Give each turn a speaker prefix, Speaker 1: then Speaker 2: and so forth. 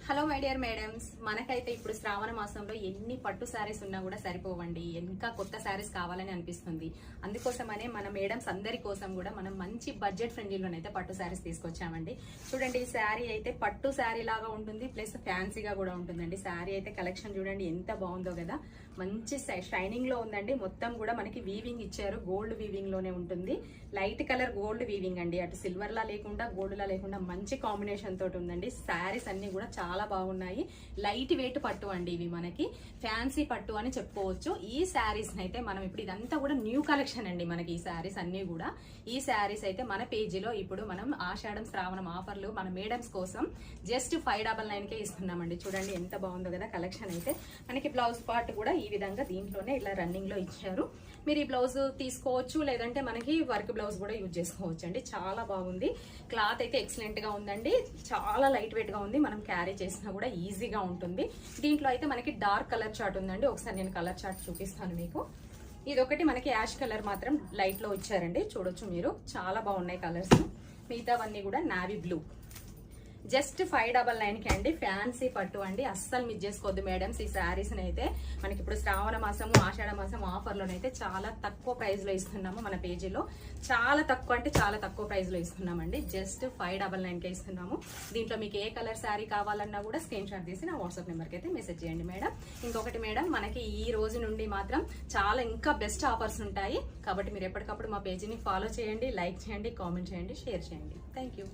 Speaker 1: Hello my dear madams, మనకైతే ఇప్పుడు శ్రావణ మాసంలో ఎన్ని పట్టు శారీస్ ఉన్నా కూడా సరిపోవండి. ఇంకా కొత్త శారీస్ కావాలని అనిపిస్తుంది. అందుకోసమనే మన మేడమ్స్ అందరి కోసం కూడా మనం మంచి బడ్జెట్ ఫ్రెండ్లీలోనైతే పట్టు శారీస్ తీసుకొచ్చామండి. చూడండి, ఈ శారీ అయితే పట్టు శారీ లాగా ఉంటుంది, ప్లస్ ఫ్యాన్సీగా కూడా ఉంటుందండి. శారీ అయితే కలెక్షన్ చూడండి ఎంత బాగుందో కదా, మంచి షైనింగ్ లో ఉందండి. మొత్తం కూడా మనకి వీవింగ్ ఇచ్చారు, గోల్డ్ వీవింగ్ లోనే ఉంటుంది. లైట్ కలర్ గోల్డ్ వీవింగ్ అండి, అటు సిల్వర్ లా లేకుండా గోల్డ్ లా లేకుండా మంచి కాంబినేషన్ తోటి ఉందండి. శారీస్ అన్ని కూడా చాలా బాగున్నాయి. లైట్ వెయిట్ పట్టు అండి, ఇవి మనకి ఫ్యాన్సీ పట్టు అని చెప్పుకోవచ్చు. ఈ శారీస్ అయితే మనం ఇప్పుడు ఇదంతా కూడా న్యూ కలెక్షన్ అండి. మనకి ఈ శారీస్ అన్ని కూడా, ఈ శారీస్ అయితే మన పేజీలో ఇప్పుడు మనం ఆషాఢం శ్రావణం ఆఫర్లు మన మేడమ్స్ కోసం జస్ట్ 599కే ఇస్తున్నామండి. చూడండి ఎంత బాగుందో కదా కలెక్షన్ అయితే. మనకి బ్లౌజ్ పార్ట్ కూడా ఈ విధంగా దీంట్లోనే ఇలా రన్నింగ్ లో ఇచ్చారు. మీరు ఈ బ్లౌజ్ తీసుకోవచ్చు, లేదంటే మనకి వర్క్ బ్లౌజ్ కూడా యూజ్ చేసుకోవచ్చు అండి. చాలా బాగుంది, క్లాత్ అయితే ఎక్సలెంట్ గా ఉందండి. చాలా లైట్ వెయిట్ గా ఉంది, మనం క్యారీ చేసినా కూడా ఈజీగా ఉంటుంది. దీంట్లో అయితే మనకి డార్క్ కలర్ చార్ట్ ఉందండి. ఒకసారి నేను కలర్ చార్ట్ చూపిస్తాను మీకు. ఇదొకటి మనకి యాష్ కలర్ మాత్రం లైట్ లో ఇచ్చారండి, చూడొచ్చు మీరు. చాలా బాగున్నాయి కలర్స్. మిగతావన్నీ కూడా నావీ బ్లూ. జస్ట్ 599కి అండి, ఫ్యాన్సీ పట్టు అండి. అస్సలు మిస్ చేసుకోవద్దు మేడమ్స్ ఈ శారీస్ అయితే. మనకి ఇప్పుడు శ్రావణ మాసము ఆషాఢ మాసం ఆఫర్లోనైతే చాలా తక్కువ ప్రైస్ లో ఇస్తున్నాము. మన పేజీలో చాలా తక్కువ అంటే చాలా తక్కువ ప్రైస్ లో ఇస్తున్నామండి. జస్ట్ 599కే ఇస్తున్నాము. దీంట్లో మీకు ఏ కలర్ శారీ కావాలన్నా కూడా స్క్రీన్ షాట్ తీసి నా వాట్సాప్ నెంబర్కి అయితే మెసేజ్ చేయండి మేడం. ఇంకొకటి మేడం, మనకి ఈ రోజు నుండి మాత్రం చాలా ఇంకా బెస్ట్ ఆఫర్స్ ఉంటాయి. కాబట్టి మీరు ఎప్పటికప్పుడు మా పేజీని ఫాలో చేయండి, లైక్ చేయండి, కామెంట్ చేయండి, షేర్ చేయండి. Thank you.